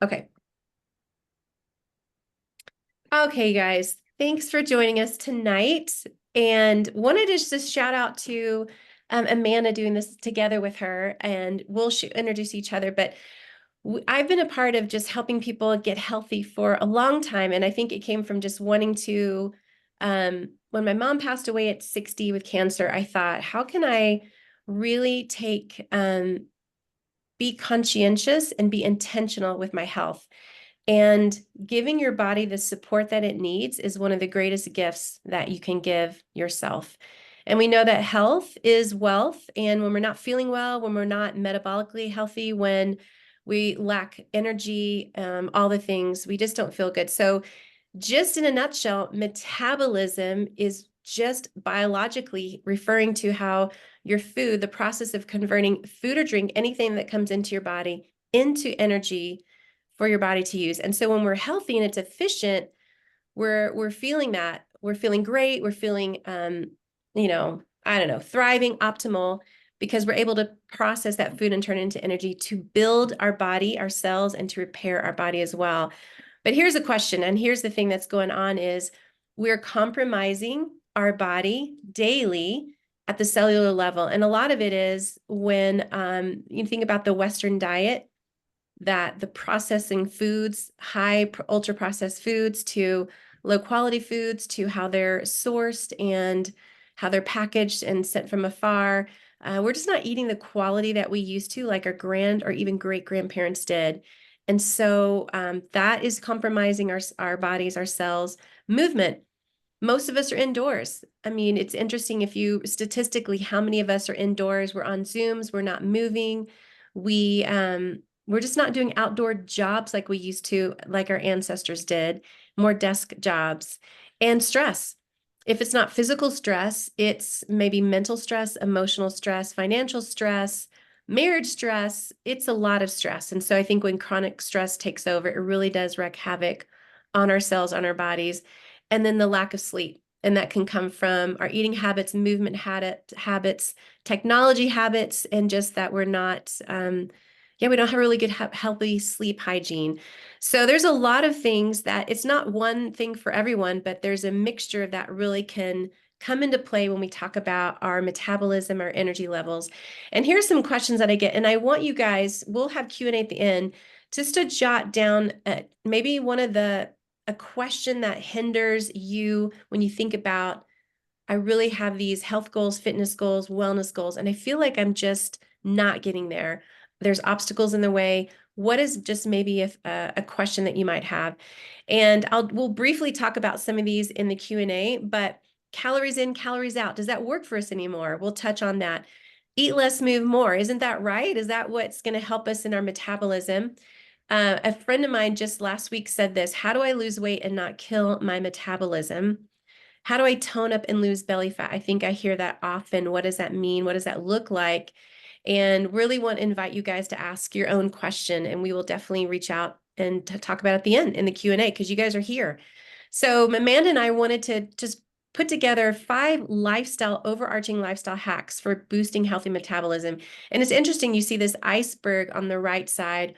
Okay. Okay, guys, thanks for joining us tonight. And wanted to just shout out to Amanda doing this together with her, and we'll introduce each other. But I've been a part of just helping people get healthy for a long time. And I think it came from just wanting to, when my mom passed away at 60 with cancer, I thought, how can I really be conscientious and be intentional with my health? And giving your body the support that it needs is one of the greatest gifts that you can give yourself. And we know that health is wealth. And when we're not feeling well, when we're not metabolically healthy, when we lack energy, all the things, we just don't feel good. So, just in a nutshell, metabolism is just biologically referring to how your food, the process of converting food or drink, anything that comes into your body, into energy for your body to use. And so when we're healthy and it's efficient, we're feeling that. We're feeling great. We're feeling I don't know, thriving, optimal, because we're able to process that food and turn it into energy to build our body, our cells, and to repair our body as well. But here's a question, and here's the thing that's going on is we're compromising our body daily at the cellular level. And a lot of it is when you think about the Western diet, that the processing foods, high ultra processed foods to low quality foods to how they're sourced and how they're packaged and sent from afar. We're just not eating the quality that we used to, like our grand or even great grandparents did. And so that is compromising our bodies, our cells. Movement. Most of us are indoors. I mean, it's interesting if you statistically, how many of us are indoors? We're on Zooms, we're not moving. We're just not doing outdoor jobs like we used to, like our ancestors did, more desk jobs. And stress. If it's not physical stress, it's maybe mental stress, emotional stress, financial stress, marriage stress. It's a lot of stress. And so I think when chronic stress takes over, it really does wreak havoc on our cells, on our bodies. And then the lack of sleep. And that can come from our eating habits, movement habits, technology habits, and just that we're not, we don't have really good healthy sleep hygiene. So there's a lot of things that it's not one thing for everyone, but there's a mixture that really can come into play when we talk about our metabolism, our energy levels. And here's some questions that I get. And I want you guys, we'll have Q&A at the end, just to jot down maybe a question that hinders you when you think about, I really have these health goals, fitness goals, wellness goals, and I feel like I'm just not getting there. There's obstacles in the way. What is just maybe a question that you might have? And we'll briefly talk about some of these in the Q&A, but calories in, calories out, does that work for us anymore? We'll touch on that. Eat less, move more. Isn't that right? Is that what's going to help us in our metabolism? A friend of mine just last week said this: how do I lose weight and not kill my metabolism? How do I tone up and lose belly fat? I think I hear that often. What does that mean? What does that look like? And really want to invite you guys to ask your own question, and we will definitely reach out and talk about it at the end in the Q&A because you guys are here. So Amanda and I wanted to just put together 5 overarching lifestyle hacks for boosting healthy metabolism. And it's interesting, you see this iceberg on the right side,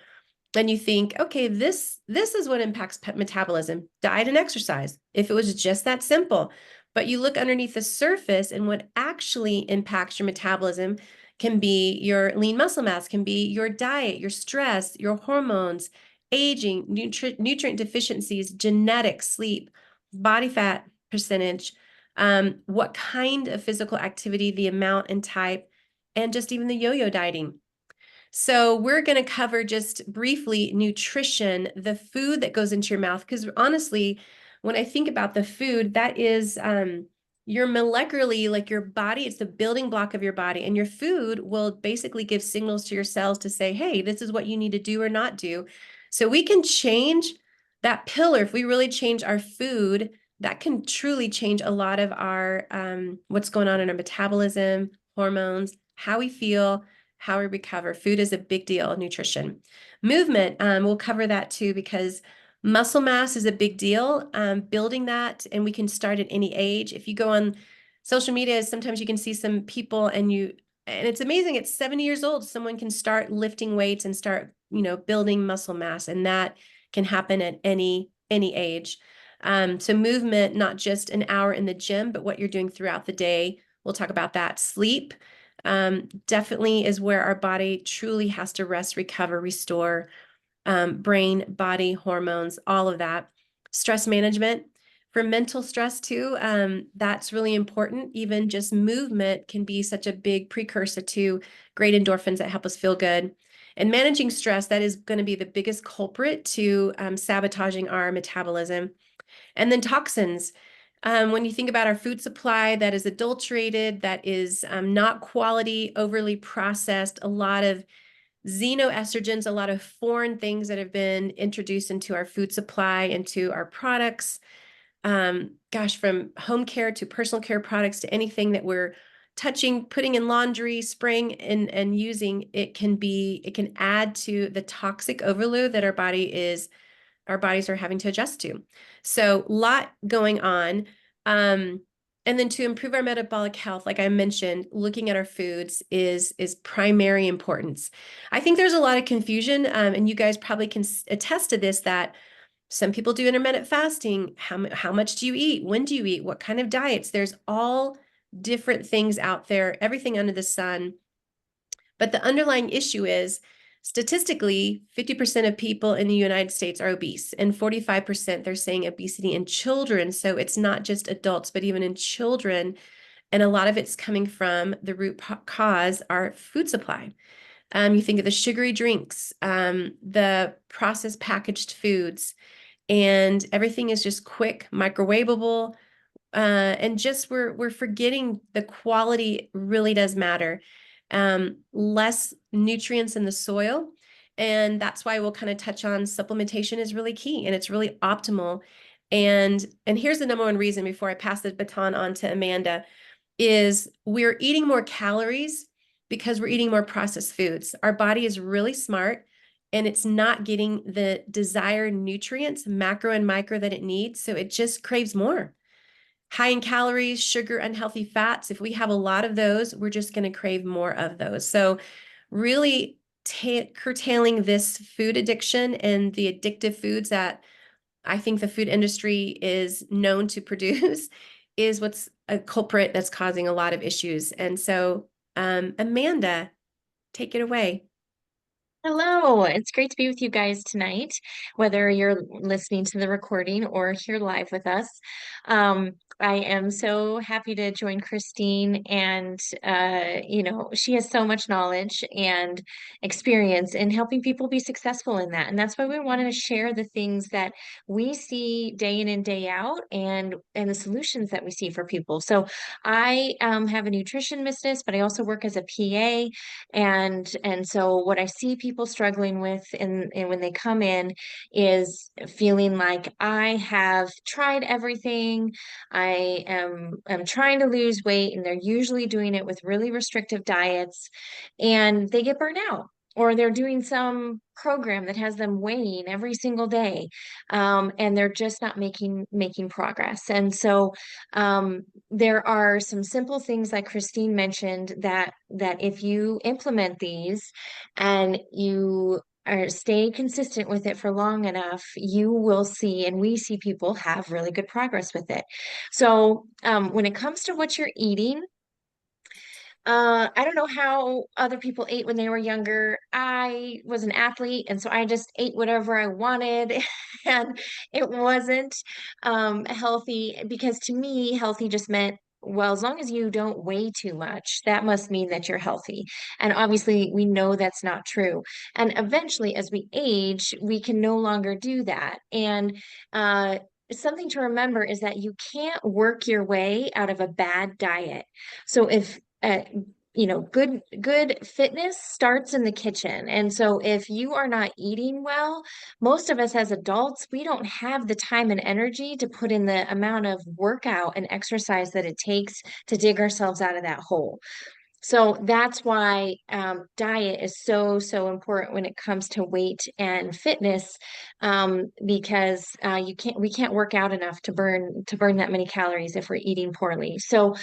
then you think, okay, this is what impacts metabolism, diet and exercise, if it was just that simple. But you look underneath the surface, and what actually impacts your metabolism can be your lean muscle mass, can be your diet, your stress, your hormones, aging, nutrient deficiencies, genetics, sleep, body fat percentage, what kind of physical activity, the amount and type, and just even the yo-yo dieting. So we're going to cover just briefly nutrition, the food that goes into your mouth, because honestly, when I think about the food, that is your molecularly, like your body, it's the building block of your body, and your food will basically give signals to your cells to say, hey, this is what you need to do or not do. So we can change that pillar. If we really change our food, that can truly change a lot of our what's going on in our metabolism, hormones, how we feel, how we recover. Food is a big deal, nutrition. Movement, we'll cover that too, because muscle mass is a big deal, building that, and we can start at any age. If you go on social media, sometimes you can see some people and it's amazing, at 70 years old, someone can start lifting weights and start building muscle mass, and that can happen at any age. So movement, not just an hour in the gym, but what you're doing throughout the day. We'll talk about that. Sleep definitely is where our body truly has to rest, recover, restore, brain, body, hormones, all of that. Stress management. For mental stress too, that's really important. Even just movement can be such a big precursor to great endorphins that help us feel good. And managing stress, that is going to be the biggest culprit to sabotaging our metabolism. And then toxins. When you think about our food supply that is adulterated, that is not quality, overly processed, a lot of xenoestrogens, a lot of foreign things that have been introduced into our food supply, into our products. From home care to personal care products to anything that we're touching, putting in laundry, spraying and using, it can add to the toxic overload that our bodies are having to adjust to. So a lot going on. And then to improve our metabolic health, like I mentioned, looking at our foods is primary importance. I think there's a lot of confusion, and you guys probably can attest to this, that some people do intermittent fasting. How much do you eat? When do you eat? What kind of diets? There's all different things out there, everything under the sun. But the underlying issue is, statistically, 50% of people in the United States are obese, and 45% they're saying obesity in children. So it's not just adults, but even in children. And a lot of it's coming from the root cause, our food supply. You think of the sugary drinks, the processed packaged foods, and everything is just quick, microwavable, and just we're forgetting the quality really does matter. Less nutrients in the soil, and that's why we'll kind of touch on supplementation is really key, and it's really optimal. And here's the number one reason before I pass the baton on to Amanda, is we're eating more calories because we're eating more processed foods. Our body is really smart, and it's not getting the desired nutrients, macro and micro, that it needs. So it just craves more. High in calories, sugar, unhealthy fats. If we have a lot of those, we're just going to crave more of those. So really curtailing this food addiction and the addictive foods that I think the food industry is known to produce is what's a culprit that's causing a lot of issues. And so, Amanda, take it away. Hello, it's great to be with you guys tonight, whether you're listening to the recording or here live with us. I am so happy to join Christine, and she has so much knowledge and experience in helping people be successful in that. And that's why we wanted to share the things that we see day in and day out, and the solutions that we see for people. So I have a nutrition business, but I also work as a PA. And so what I see people struggling with in when they come in is feeling like, I have tried everything. I'm trying to lose weight, and they're usually doing it with really restrictive diets, and they get burnt out. Or they're doing some program that has them weighing every single day, and they're just not making progress. And so there are some simple things like Christine mentioned, that if you implement these and you stay consistent with it for long enough, you will see, and we see people have really good progress with it. So when it comes to what you're eating, I don't know how other people ate when they were younger. I was an athlete, and so I just ate whatever I wanted, and it wasn't healthy, because to me, healthy just meant, well, as long as you don't weigh too much, that must mean that you're healthy. And obviously, we know that's not true. And eventually, as we age, we can no longer do that. And something to remember is that you can't work your way out of a bad diet. So if good fitness starts in the kitchen. And so if you are not eating well, most of us as adults, we don't have the time and energy to put in the amount of workout and exercise that it takes to dig ourselves out of that hole. So that's why diet is so, so important when it comes to weight and fitness, because we can't work out enough to burn that many calories if we're eating poorly. So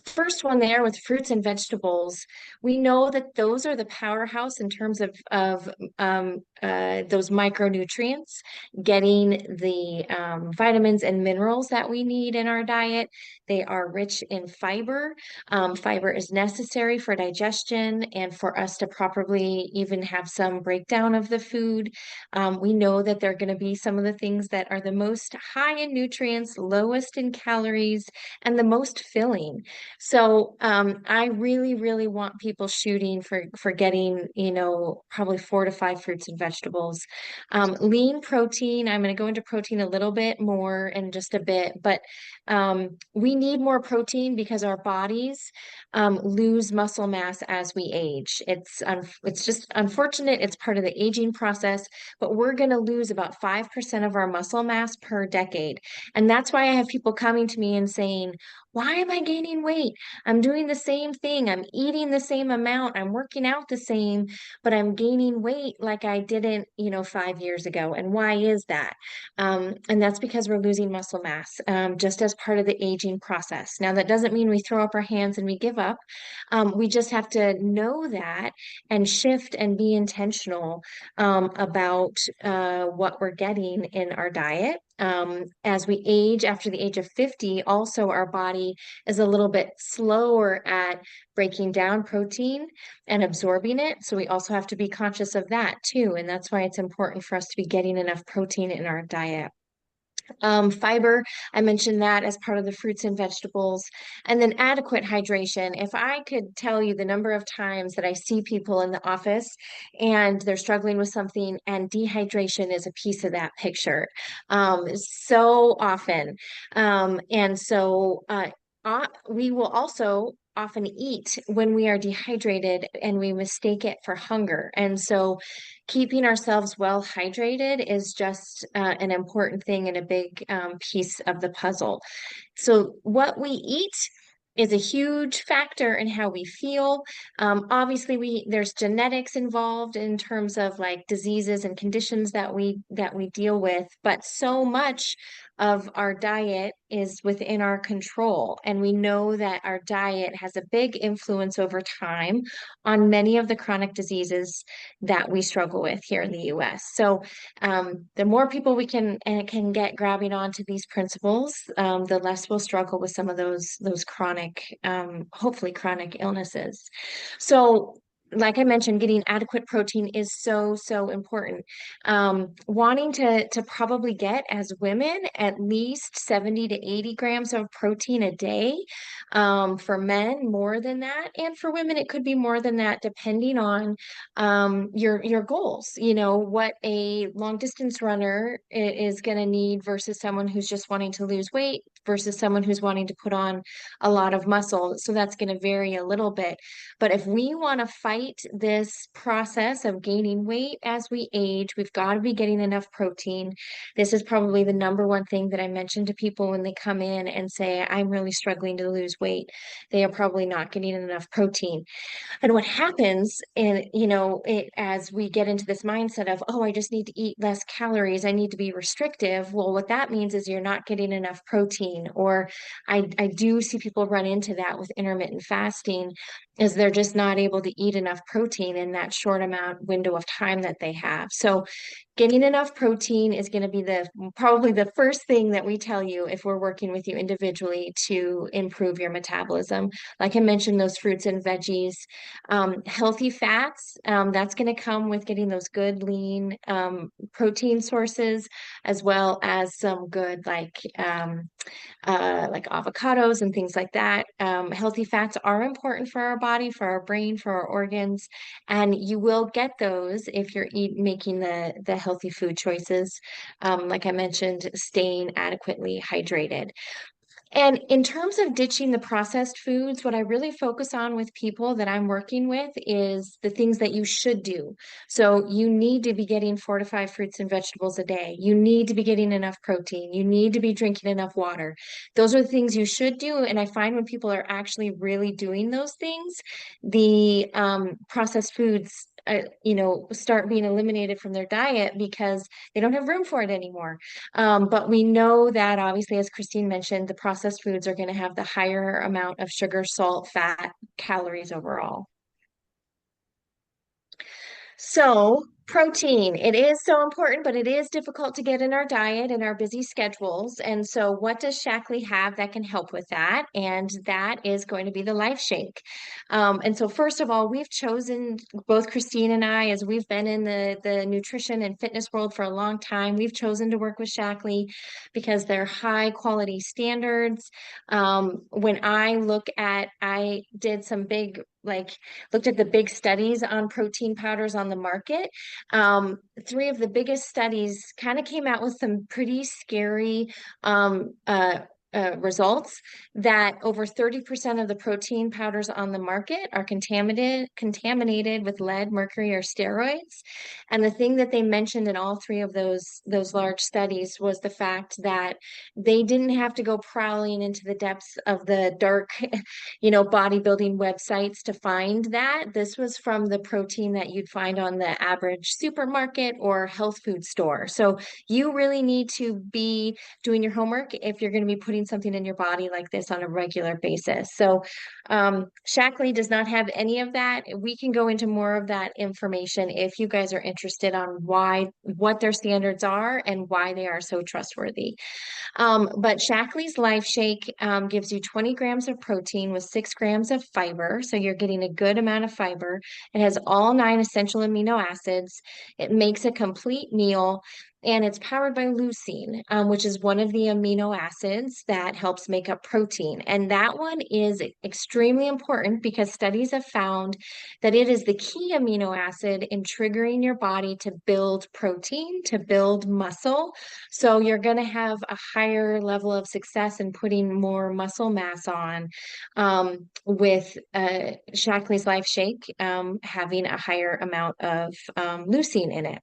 first one there with fruits and vegetables, we know that those are the powerhouse in terms of those micronutrients, getting the vitamins and minerals that we need in our diet. They are rich in fiber. Fiber is necessary for digestion and for us to properly even have some breakdown of the food. We know that they're going to be some of the things that are the most high in nutrients, lowest in calories, and the most filling. So I really, really want people shooting for getting, probably 4 to 5 fruits and vegetables. Lean protein, I'm going to go into protein a little bit more in just a bit, but we need more protein because our bodies lose muscle mass as we age. It's just unfortunate. It's part of the aging process, but we're going to lose about 5% of our muscle mass per decade. And that's why I have people coming to me and saying, why am I gaining weight? I'm doing the same thing. I'm eating the same amount. I'm working out the same, but I'm gaining weight like I didn't, 5 years ago. And why is that? And that's because we're losing muscle mass, just as part of the aging process. Now, that doesn't mean we throw up our hands and we give up. We just have to know that and shift and be intentional about what we're getting in our diet. As we age, after the age of 50, also our body is a little bit slower at breaking down protein and absorbing it. So we also have to be conscious of that too. And that's why it's important for us to be getting enough protein in our diet. Fiber, I mentioned that as part of the fruits and vegetables. And then adequate hydration. If I could tell you the number of times that I see people in the office and they're struggling with something, and dehydration is a piece of that picture, so often. And so we will also often eat when we are dehydrated and we mistake it for hunger. And so keeping ourselves well hydrated is just an important thing and a big piece of the puzzle. So, what we eat is a huge factor in how we feel. Obviously, there's genetics involved in terms of like diseases and conditions that we deal with, but so much of our diet is within our control, and we know that our diet has a big influence over time on many of the chronic diseases that we struggle with here in the U.S. So the more people we can get grabbing onto these principles, the less we'll struggle with some of those chronic, hopefully chronic illnesses. So, like I mentioned, getting adequate protein is so, so important. Wanting to probably get as women at least 70 to 80 grams of protein a day. For men, more than that, and for women, it could be more than that, depending on your goals. What a long distance runner is going to need versus someone who's just wanting to lose weight versus someone who's wanting to put on a lot of muscle. So that's going to vary a little bit. But if we want to fight this process of gaining weight as we age, we've got to be getting enough protein. This is probably the number one thing that I mention to people when they come in and say, I'm really struggling to lose weight. They are probably not getting enough protein. And what happens in, as we get into this mindset of, oh, I just need to eat less calories, I need to be restrictive. Well, what that means is you're not getting enough protein. Or I do see people run into that with intermittent fasting, is they're just not able to eat enough protein in that short amount window of time that they have. So getting enough protein is going to be the probably the first thing that we tell you if we're working with you individually to improve your metabolism. Like I mentioned, those fruits and veggies, healthy fats, that's going to come with getting those good lean protein sources, as well as some good like avocados and things like that. Healthy fats are important for our body, for our brain, for our organs, and you will get those if you're making the healthy food choices. Like I mentioned, staying adequately hydrated. And in terms of ditching the processed foods, what I really focus on with people that I'm working with is the things that you should do. So you need to be getting 4 to 5 fruits and vegetables a day. You need to be getting enough protein. You need to be drinking enough water. Those are the things you should do. And I find when people are actually really doing those things, the processed foods start being eliminated from their diet because they don't have room for it anymore. But we know that obviously, as Christine mentioned, the processed foods are going to have the higher amount of sugar, salt, fat, calories overall. So, protein, it is so important, but it is difficult to get in our diet and our busy schedules. And so, what does Shaklee have that can help with that? And that is going to be the Life Shake. And so, first of all, we've chosen, both Christine and I, as we've been in the nutrition and fitness world for a long time, we've chosen to work with Shaklee because they're high quality standards. When I did some big, like, looked at the big studies on protein powders on the market. Three of the biggest studies kind of came out with some pretty scary um, uh, results that over 30% of the protein powders on the market are contaminated with lead, mercury, or steroids. And the thing that they mentioned in all three of those large studies was the fact that they didn't have to go prowling into the depths of the dark bodybuilding websites to find that. This was from the protein that you'd find on the average supermarket or health food store. So you really need to be doing your homework if you're going to be putting something in your body like this on a regular basis. So Shaklee does not have any of that. We can go into more of that information if you guys are interested on what their standards are and why they are so trustworthy. But Shaklee's Life Shake gives you 20 grams of protein with 6 grams of fiber. So you're getting a good amount of fiber. It has all 9 essential amino acids. It makes a complete meal. And it's powered by leucine, which is one of the amino acids that helps make up protein. And that one is extremely important because studies have found that it is the key amino acid in triggering your body to build protein, to build muscle. So you're going to have a higher level of success in putting more muscle mass on with Shaklee's Life Shake having a higher amount of leucine in it.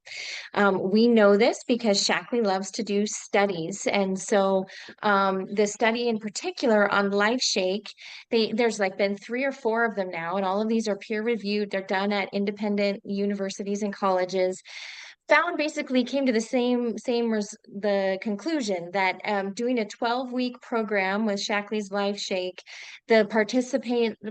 We know this because Shaklee loves to do studies. And so the study in particular on Life Shake, there's like been 3 or 4 of them now, and all of these are peer reviewed. They're done at independent universities and colleges. Found basically came to the conclusion that doing a 12-week program with Shaklee's Life Shake, the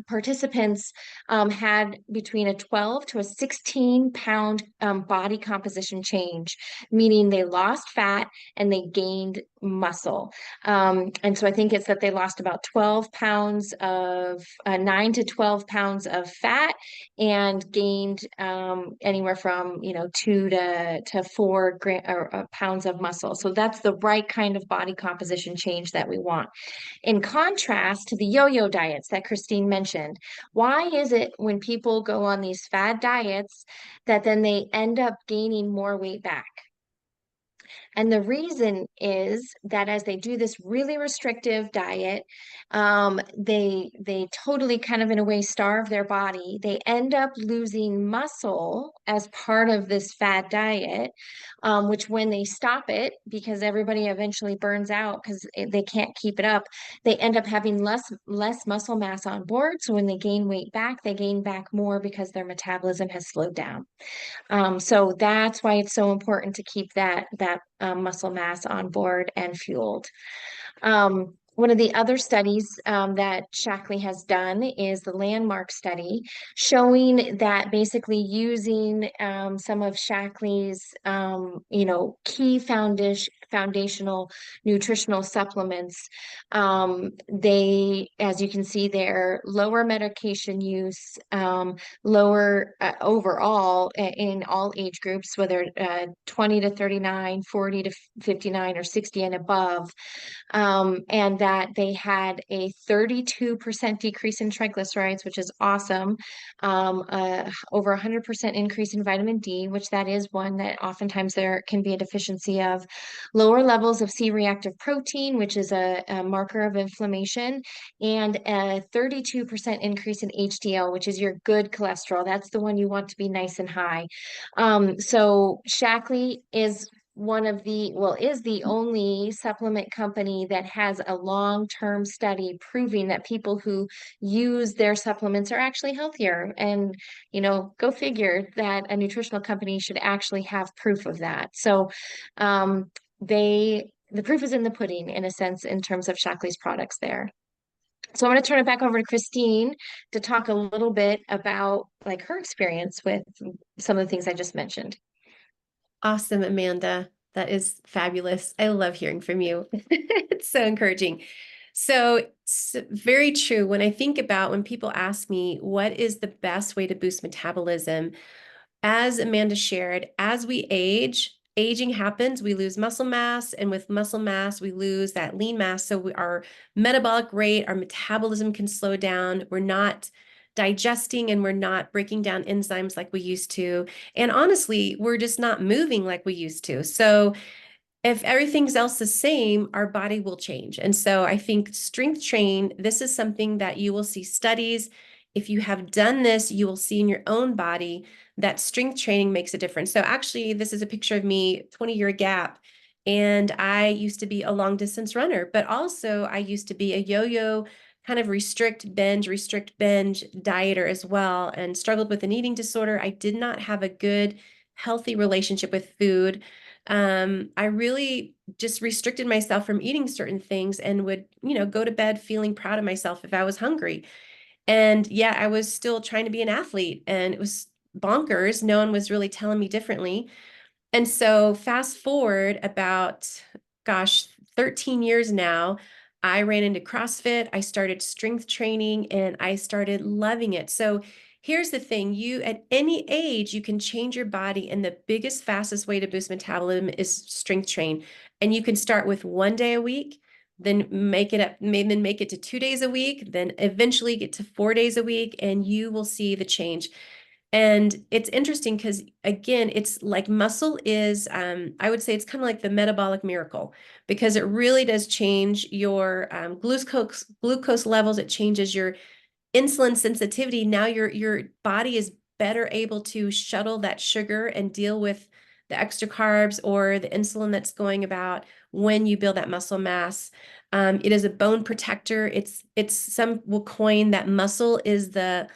participants had between a 12 to a 16 pound body composition change, meaning they lost fat and they gained muscle. And so I think it's that they lost about 12 pounds of 9 to 12 pounds of fat and gained anywhere from 2 to 4 pounds of muscle. So that's the right kind of body composition change that we want. In contrast to the yo-yo diets that Christine mentioned, why is it when people go on these fad diets that then they end up gaining more weight back? And the reason is that as they do this really restrictive diet, they totally kind of in a way starve their body. They end up losing muscle as part of this fad diet, which when they stop it, because everybody eventually burns out because they can't keep it up, they end up having less muscle mass on board. So when they gain weight back, they gain back more because their metabolism has slowed down. So that's why it's so important to keep that muscle mass on board and fueled. One of the other studies that Shaklee has done is the landmark study showing that basically using some of Shaklee's, key foundational nutritional supplements, they, as you can see there, lower medication use, lower overall in all age groups, whether 20 to 39, 40 to 59, or 60 and above, and that they had a 32% decrease in triglycerides, which is awesome, over 100% increase in vitamin D, which that is one that oftentimes there can be a deficiency of, lower levels of C-reactive protein, which is a marker of inflammation, and a 32% increase in HDL, which is your good cholesterol. That's the one you want to be nice and high. So Shaklee is one of the, well, is the only supplement company that has a long-term study proving that people who use their supplements are actually healthier. And, go figure that a nutritional company should actually have proof of that. So, the proof is in the pudding in a sense in terms of Shockley's products there. So I'm going to turn it back over to Christine to talk a little bit about like her experience with some of the things I just mentioned. Awesome, Amanda. That is fabulous. I love hearing from you. It's so encouraging. So it's very true. When I think about when people ask me, what is the best way to boost metabolism? As Amanda shared, as we age, aging happens, we lose muscle mass, and with muscle mass, we lose that lean mass. So our metabolic rate, our metabolism can slow down. We're not digesting and we're not breaking down enzymes like we used to. And honestly, we're just not moving like we used to. So if everything's else the same, our body will change. And so I think strength train, this is something that you will see studies. If you have done this, you will see in your own body that strength training makes a difference. So actually, this is a picture of me, 20-year gap. And I used to be a long distance runner, but also I used to be a yo-yo kind of restrict, binge, dieter as well, and struggled with an eating disorder. I did not have a good, healthy relationship with food. I really just restricted myself from eating certain things and would, go to bed feeling proud of myself if I was hungry. And yeah, I was still trying to be an athlete and it was bonkers. No one was really telling me differently. And so fast forward about, gosh, 13 years now, I ran into CrossFit, I started strength training, and I started loving it. So here's the thing, you at any age, you can change your body, and the biggest, fastest way to boost metabolism is strength train. And you can start with 1 day a week, then make it up, then make it to 2 days a week, then eventually get to 4 days a week, and you will see the change. And it's interesting because, again, it's like muscle is, I would say it's kind of like the metabolic miracle because it really does change your glucose levels. It changes your insulin sensitivity. Now your body is better able to shuttle that sugar and deal with the extra carbs or the insulin that's going about when you build that muscle mass. It is a bone protector. It's some will coin that muscle is the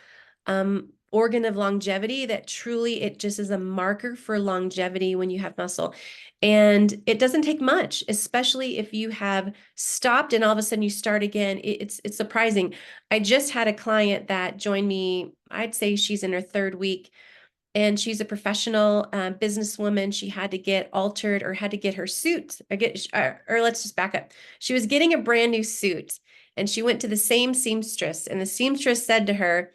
organ of longevity, that truly it just is a marker for longevity when you have muscle. And it doesn't take much, especially if you have stopped and all of a sudden you start again. It's surprising. I just had a client that joined me, I'd say she's in her third week, and she's a professional businesswoman. She had to get altered or had to get her suit or let's just back up. She was getting a brand new suit and she went to the same seamstress, and the seamstress said to her,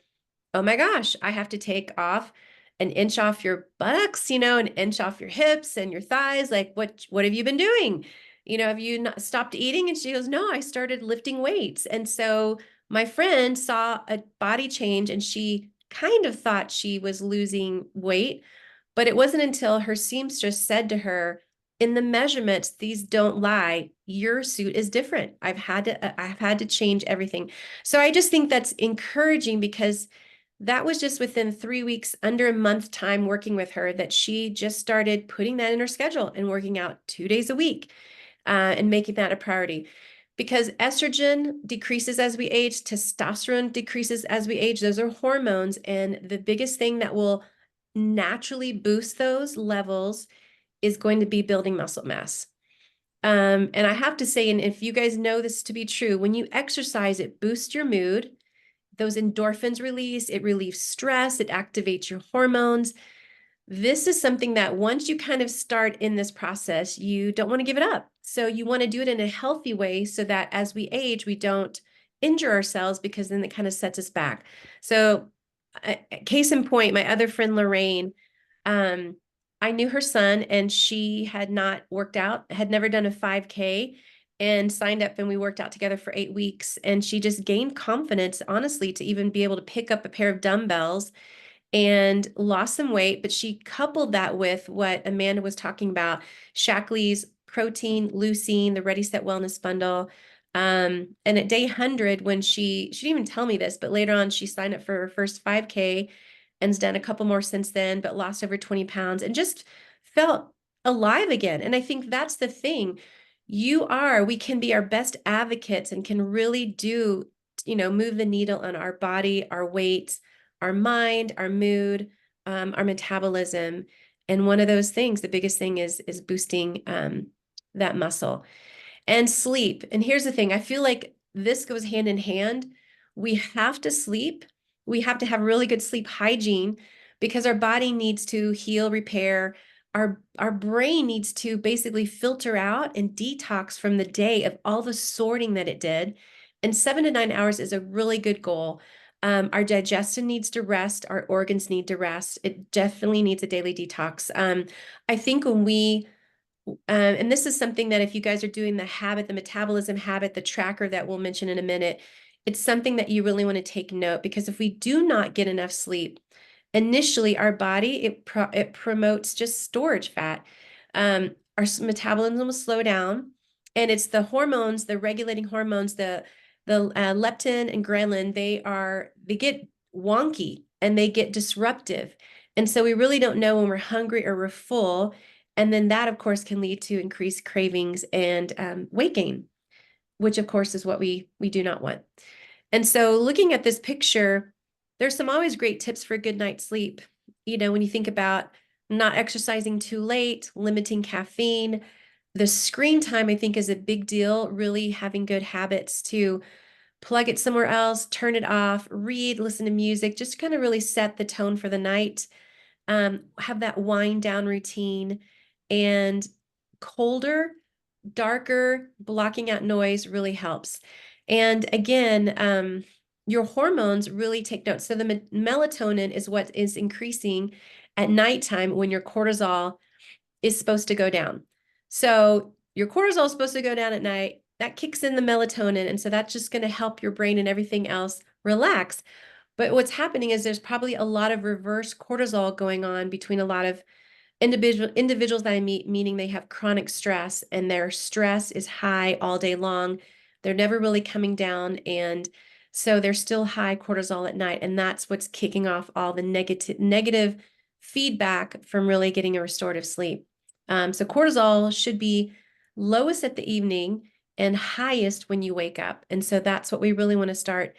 oh my gosh, I have to take off an inch off your buttocks, an inch off your hips and your thighs. Like, what have you been doing? Have you not stopped eating? And she goes, no, I started lifting weights. And so my friend saw a body change and she kind of thought she was losing weight, but it wasn't until her seamstress said to her, in the measurements, these don't lie. Your suit is different. I've had to change everything. So I just think that's encouraging because that was just within 3 weeks, under a month time working with her, that she just started putting that in her schedule and working out 2 days a week and making that a priority. Because estrogen decreases as we age, testosterone decreases as we age. Those are hormones. And the biggest thing that will naturally boost those levels is going to be building muscle mass. And I have to say, and if you guys know this to be true, when you exercise, it boosts your mood. Those endorphins release, it relieves stress, it activates your hormones. This is something that once you kind of start in this process, you don't want to give it up. So you want to do it in a healthy way so that as we age, we don't injure ourselves, because then it kind of sets us back. So case in point, my other friend, Lorraine, um, I knew her son and she had not worked out, had never done a 5K, and signed up, and we worked out together for 8 weeks. And she just gained confidence, honestly, to even be able to pick up a pair of dumbbells and lost some weight. But she coupled that with what Amanda was talking about, Shackley's protein, leucine, the Ready Set Wellness Bundle. And at day 100, when she didn't even tell me this, but later on she signed up for her first 5K and's done a couple more since then, but lost over 20 pounds and just felt alive again. And I think that's the thing. We can be our best advocates and can really do, move the needle on our body, our weight, our mind, our mood, our metabolism. And one of those things, the biggest thing is boosting that muscle. And sleep. And here's the thing, I feel like this goes hand in hand. We have to sleep. We have to have really good sleep hygiene because our body needs to heal, repair. Our brain needs to basically filter out and detox from the day of all the sorting that it did. And 7 to 9 hours is a really good goal. Our digestion needs to rest. Our organs need to rest. It definitely needs a daily detox. I think when we and this is something that if you guys are doing the habit, the metabolism habit, the tracker that we'll mention in a minute, it's something that you really want to take note because if we do not get enough sleep, initially our body, it promotes just storage fat. Our metabolism will slow down, and it's the hormones, the regulating hormones, the leptin and ghrelin, they get wonky and they get disruptive. And so we really don't know when we're hungry or we're full. And then that, of course, can lead to increased cravings and weight gain, which, of course, is what we do not want. And so looking at this picture, there's some always great tips for a good night's sleep. When you think about not exercising too late, limiting caffeine, the screen time, I think, is a big deal, really having good habits to plug it somewhere else, turn it off, read, listen to music, just kind of really set the tone for the night. Have that wind down routine and colder, darker, blocking out noise really helps. And again, your hormones really take note. So the melatonin is what is increasing at nighttime when your cortisol is supposed to go down. So your cortisol is supposed to go down at night. That kicks in the melatonin. And so that's just going to help your brain and everything else relax. But what's happening is there's probably a lot of reverse cortisol going on between a lot of individuals that I meet, meaning they have chronic stress and their stress is high all day long. They're never really coming down. And so they're still high cortisol at night. And that's what's kicking off all the negative feedback from really getting a restorative sleep. So cortisol should be lowest at the evening and highest when you wake up. And so that's what we really want to start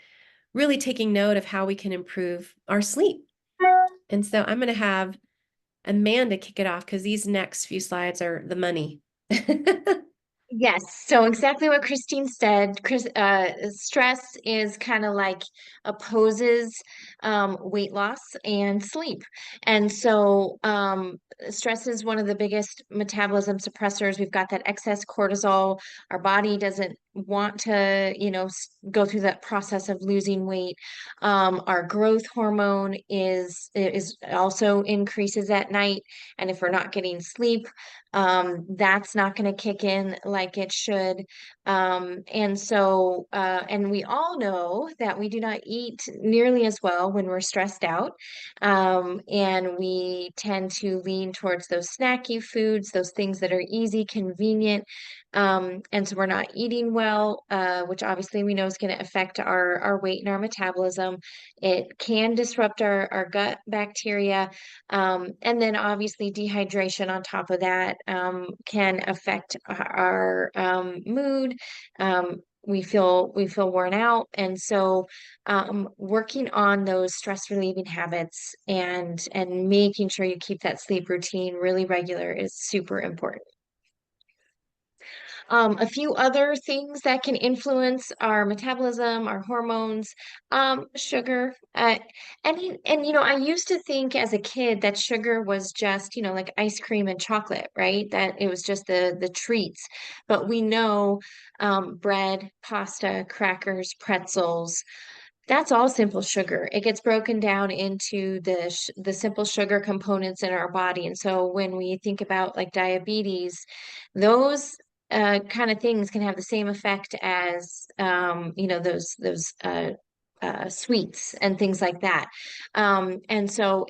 really taking note of how we can improve our sleep. And so I'm going to have Amanda kick it off because these next few slides are the money. Yes, so exactly what Christine said. Stress is kind of like opposes weight loss and sleep. And so stress is one of the biggest metabolism suppressors. We've got that excess cortisol. Our body doesn't want to, go through that process of losing weight. Our growth hormone is also increases at night. And if we're not getting sleep, that's not going to kick in like it should. And we all know that we do not eat nearly as well when we're stressed out. And we tend to lean towards those snacky foods, those things that are easy, convenient. And so we're not eating well, which obviously we know is going to affect our weight and our metabolism. It can disrupt our gut bacteria. And then obviously dehydration on top of that can affect our mood. We feel worn out, and so working on those stress relieving habits and making sure you keep that sleep routine really regular is super important. A few other things that can influence our metabolism, our hormones, sugar. I used to think as a kid that sugar was just, like ice cream and chocolate, right? That it was just the treats. But we know bread, pasta, crackers, pretzels, that's all simple sugar. It gets broken down into the simple sugar components in our body. And so when we think about like diabetes, those kind of things can have the same effect as those sweets and things like that. And so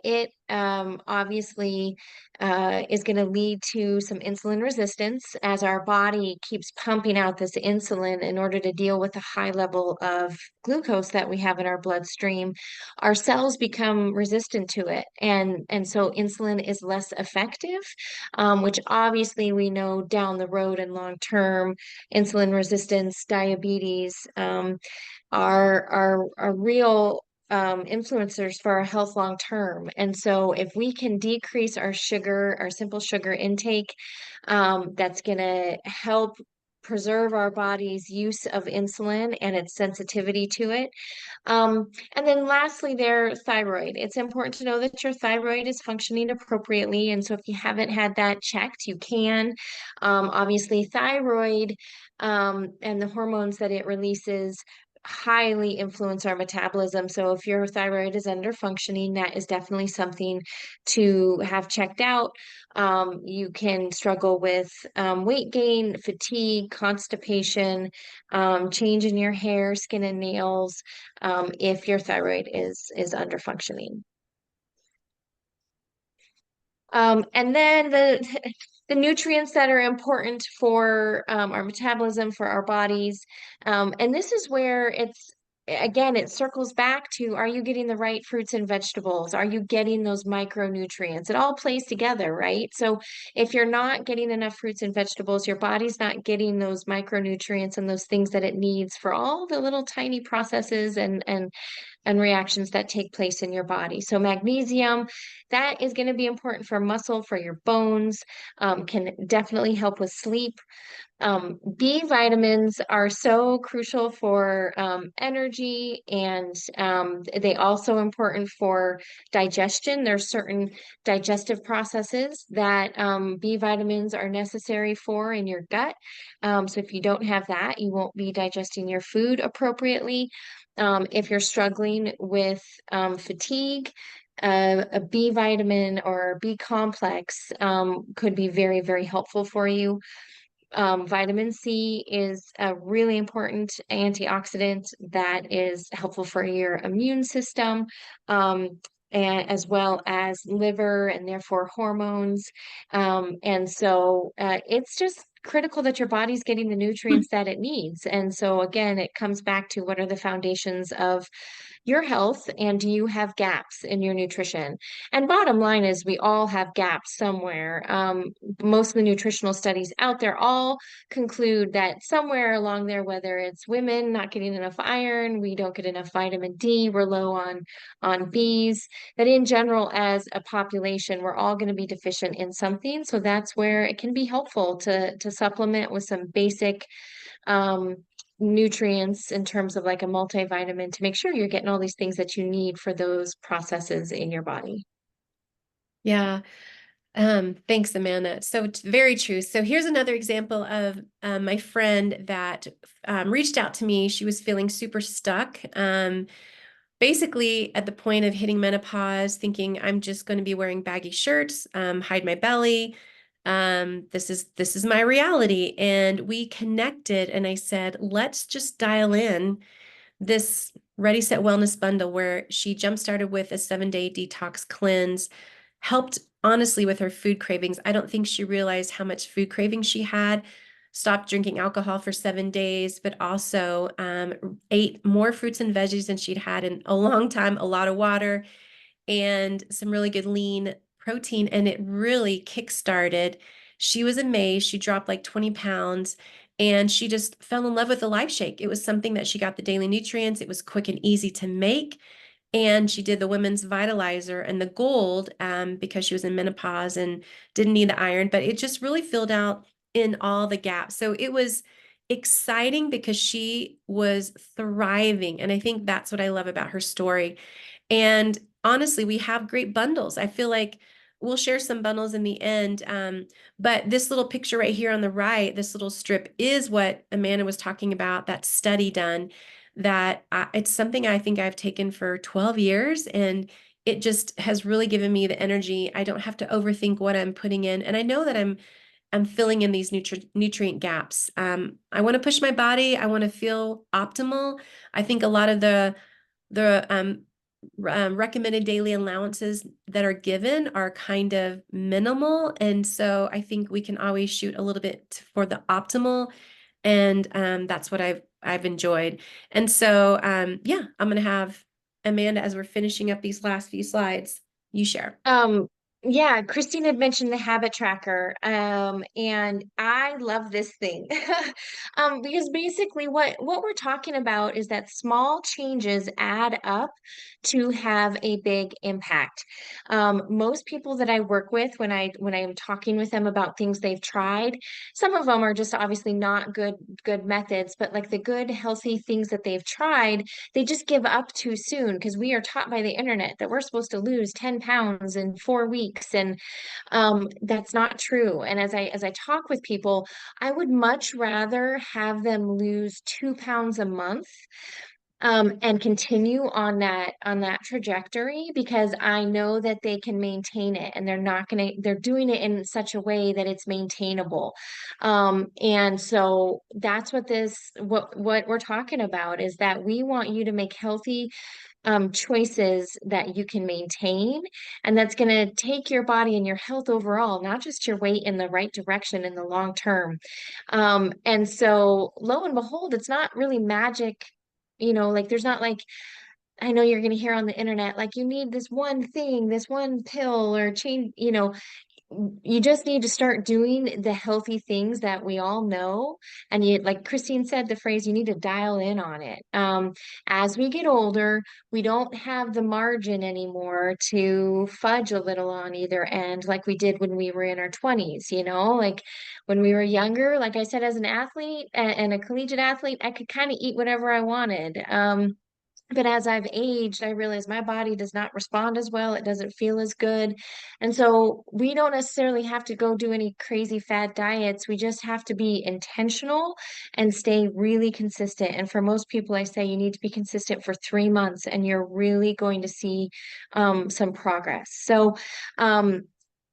obviously is going to lead to some insulin resistance as our body keeps pumping out this insulin in order to deal with the high level of glucose that we have in our bloodstream. Our cells become resistant to it, and so insulin is less effective, which obviously we know down the road and long term, insulin resistance, diabetes, are real influencers for our health long term. And so if we can decrease our sugar, our simple sugar intake, that's going to help preserve our body's use of insulin and its sensitivity to it. And then lastly, their thyroid. It's important to know that your thyroid is functioning appropriately. And so if you haven't had that checked, you can. Obviously, thyroid and the hormones that it releases highly influence our metabolism. So if your thyroid is under functioning, that is definitely something to have checked out. You can struggle with weight gain, fatigue, constipation, change in your hair, skin, and nails if your thyroid is under functioning. And then the nutrients that are important for our metabolism, for our bodies. And this is where again, it circles back to, are you getting the right fruits and vegetables? Are you getting those micronutrients? It all plays together, right? So if you're not getting enough fruits and vegetables, your body's not getting those micronutrients and those things that it needs for all the little tiny processes and reactions that take place in your body. So magnesium, that is going to be important for muscle, for your bones, can definitely help with sleep. B vitamins are so crucial for energy, and they also important for digestion. There's certain digestive processes that B vitamins are necessary for in your gut. So if you don't have that, you won't be digesting your food appropriately. If you're struggling with fatigue, a B vitamin or B complex could be very, very helpful for you. Vitamin C is a really important antioxidant that is helpful for your immune system, and as well as liver and therefore hormones. And so it's just critical that your body's getting the nutrients that it needs. And so again, it comes back to, what are the foundations of your health, and do you have gaps in your nutrition? And bottom line is, we all have gaps somewhere. Most of the nutritional studies out there all conclude that somewhere along there, whether it's women not getting enough iron, we don't get enough vitamin D, we're low on Bs, that in general, as a population, we're all going to be deficient in something. So that's where it can be helpful to supplement with some basic um, nutrients in terms of like a multivitamin, to make sure you're getting all these things that you need for those processes in your body. Yeah. Thanks, Amanda. So very true. So here's another example of my friend that reached out to me. She was feeling super stuck. Basically at the point of hitting menopause, thinking I'm just going to be wearing baggy shirts, hide my belly. This is my reality. And we connected, and I said, let's just dial in this Ready Set Wellness bundle where she jump started with a 7-day detox cleanse, helped honestly with her food cravings. I don't think she realized how much food cravings she had. Stopped drinking alcohol for 7 days, but also ate more fruits and veggies than she'd had in a long time, a lot of water, and some really good lean protein. And it really kickstarted. She was amazed. She dropped like 20 pounds and she just fell in love with the Life Shake. It was something that she got the daily nutrients. It was quick and easy to make. And she did the women's vitalizer and the gold because she was in menopause and didn't need the iron, but it just really filled out in all the gaps. So it was exciting because she was thriving. And I think that's what I love about her story. And honestly, we have great bundles. I feel like we'll share some bundles in the end. But this little picture right here on the right, this little strip is what Amanda was talking about, that study done, that it's something I think I've taken for 12 years. And it just has really given me the energy. I don't have to overthink what I'm putting in. And I know that I'm filling in these nutrient gaps. I want to push my body. I want to feel optimal. I think a lot of the recommended daily allowances that are given are kind of minimal. And so I think we can always shoot a little bit for the optimal. And that's what I've enjoyed. And so yeah, I'm gonna have Amanda, as we're finishing up these last few slides, you share. Um, yeah, Christine had mentioned the habit tracker. And I love this thing. Because basically what we're talking about is that small changes add up to have a big impact. Most people that I work with when I am talking with them about things they've tried, some of them are just obviously not good methods, but like the good healthy things that they've tried, they just give up too soon because we are taught by the internet that we're supposed to lose 10 pounds in 4 weeks. And that's not true. And as I talk with people, I would much rather have them lose 2 pounds a month and continue on that trajectory because I know that they can maintain it and they're doing it in such a way that it's maintainable. And so that's what we're talking about is that we want you to make healthy choices that you can maintain, and that's going to take your body and your health overall, not just your weight, in the right direction in the long term. And so lo and behold, it's not really magic. Like there's not like I know you're going to hear on the internet, like you need this one thing, this one pill or change, you just need to start doing the healthy things that we all know. And you, like Christine said, the phrase, you need to dial in on it. As we get older, we don't have the margin anymore to fudge a little on either end, like we did when we were in our 20s, like when we were younger, like I said, as an athlete and a collegiate athlete, I could kind of eat whatever I wanted. But as I've aged, I realize my body does not respond as well. It doesn't feel as good. And so we don't necessarily have to go do any crazy fad diets. We just have to be intentional and stay really consistent. And for most people, I say you need to be consistent for 3 months and you're really going to see some progress. So,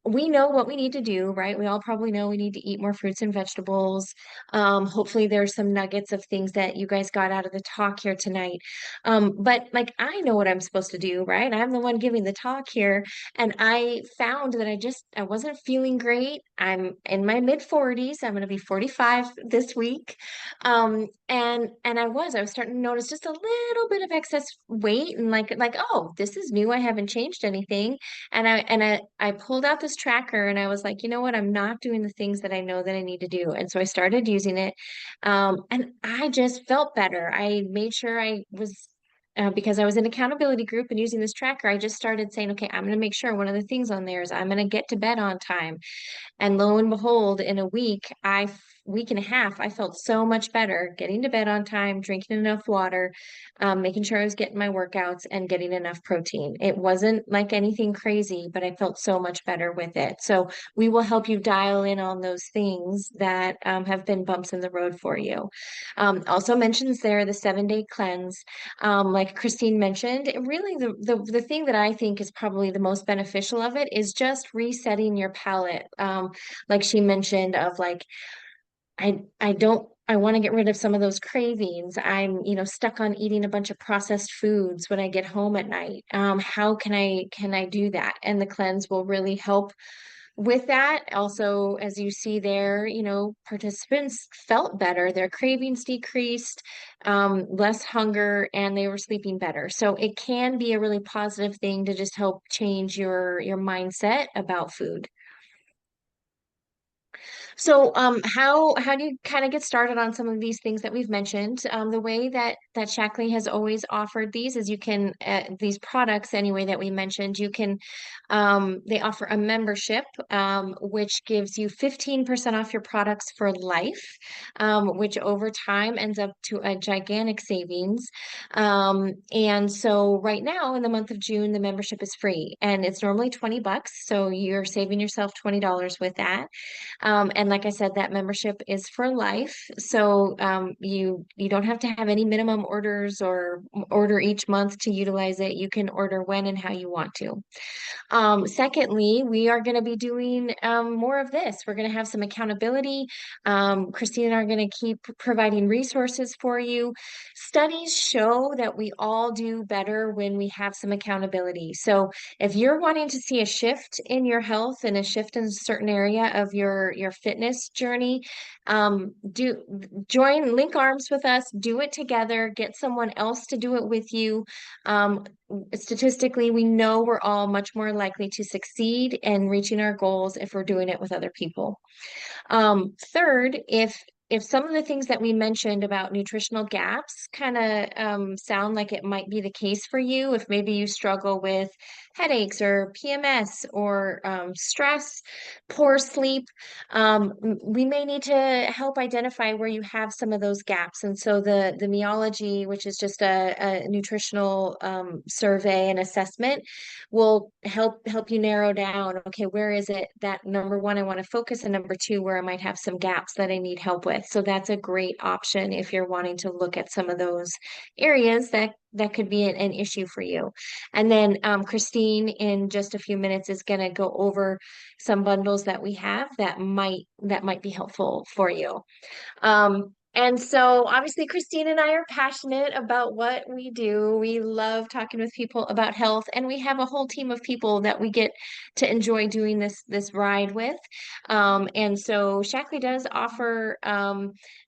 we know what we need to do, right? We all probably know we need to eat more fruits and vegetables. Hopefully, there's some nuggets of things that you guys got out of the talk here tonight. But like, I know what I'm supposed to do, right? I'm the one giving the talk here. And I found that I wasn't feeling great. I'm in my mid 40s. I'm going to be 45 this week. And I was starting to notice just a little bit of excess weight and oh, this is new. I haven't changed anything. And I pulled out this tracker and I was like, you know what? I'm not doing the things that I know that I need to do. And so I started using it. And I just felt better. I made sure I was because I was in accountability group and using this tracker, I just started saying, okay, I'm going to make sure one of the things on there is I'm going to get to bed on time. And lo and behold, in a week and a half, I felt so much better getting to bed on time, drinking enough water, making sure I was getting my workouts and getting enough protein. It wasn't like anything crazy, but I felt so much better with it. So we will help you dial in on those things that have been bumps in the road for you. Also mentions there the 7-day cleanse. Like Christine mentioned, really the thing that I think is probably the most beneficial of it is just resetting your palate. Like she mentioned of like I want to get rid of some of those cravings. I'm, stuck on eating a bunch of processed foods when I get home at night. How can I do that? And the cleanse will really help with that. Also, as you see there, participants felt better. Their cravings decreased, less hunger, and they were sleeping better. So it can be a really positive thing to just help change your mindset about food. So, how do you kind of get started on some of these things that we've mentioned? The way that Shackley has always offered these is you can these products anyway that we mentioned. They offer a membership, which gives you 15% off your products for life, which over time ends up to a gigantic savings. And so right now in the month of June, the membership is free and it's normally $20. So you're saving yourself $20 with that. And And like I said, that membership is for life. So you don't have to have any minimum orders or order each month to utilize it. You can order when and how you want to. Secondly, we are going to be doing more of this. We're going to have some accountability. Christine and I are going to keep providing resources for you. Studies show that we all do better when we have some accountability. So if you're wanting to see a shift in your health and a shift in a certain area of your fitness journey, do join, link arms with us, do it together, get someone else to do it with you. Statistically, we know we're all much more likely to succeed in reaching our goals if we're doing it with other people. Third, if some of the things that we mentioned about nutritional gaps kind of sound like it might be the case for you, if maybe you struggle with headaches or PMS or stress, poor sleep, we may need to help identify where you have some of those gaps. And so the Meology, which is just a nutritional survey and assessment, will help you narrow down, okay, where is it that number one I want to focus, and number two where I might have some gaps that I need help with. So that's a great option if you're wanting to look at some of those areas that could be an issue for you. And then Christine in just a few minutes is going to go over some bundles that we have that might be helpful for you. And so obviously Christine and I are passionate about what we do. We love talking with people about health, and we have a whole team of people that we get to enjoy doing this ride with. And so Shackley does offer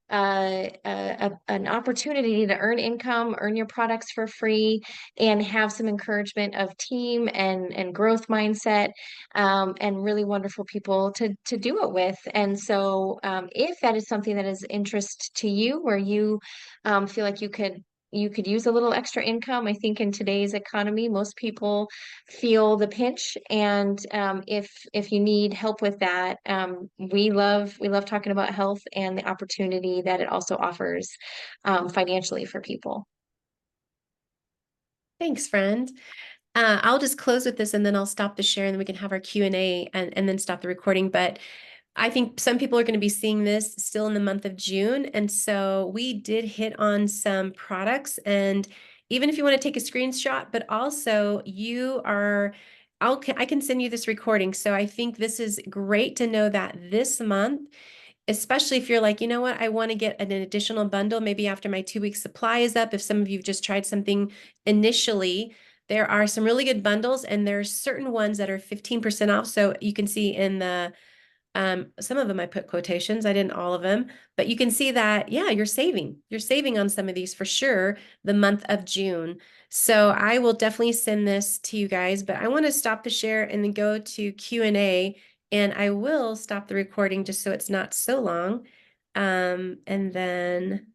an opportunity to earn income, earn your products for free, and have some encouragement of team and growth mindset, and really wonderful people to do it with. And so, if that is something that is interest to you, where you feel like you could use a little extra income. I think in today's economy, most people feel the pinch, and if you need help with that, we love talking about health and the opportunity that it also offers financially for people. Thanks, friend. I'll just close with this and then I'll stop the share and then we can have our Q&A and then stop the recording. But I think some people are going to be seeing this still in the month of June. And so we did hit on some products. And even if you want to take a screenshot, but also I can send you this recording. So I think this is great to know that this month, especially if you're like, you know what, I want to get an additional bundle, maybe after my 2-week supply is up. If some of you have just tried something initially, there are some really good bundles, and there's certain ones that are 15% off. So you can see in the some of them I put quotations, I didn't all of them, but you can see that, yeah, you're saving. You're saving on some of these for sure the month of June. So I will definitely send this to you guys, but I want to stop the share and then go to Q&A, and I will stop the recording just so it's not so long. And then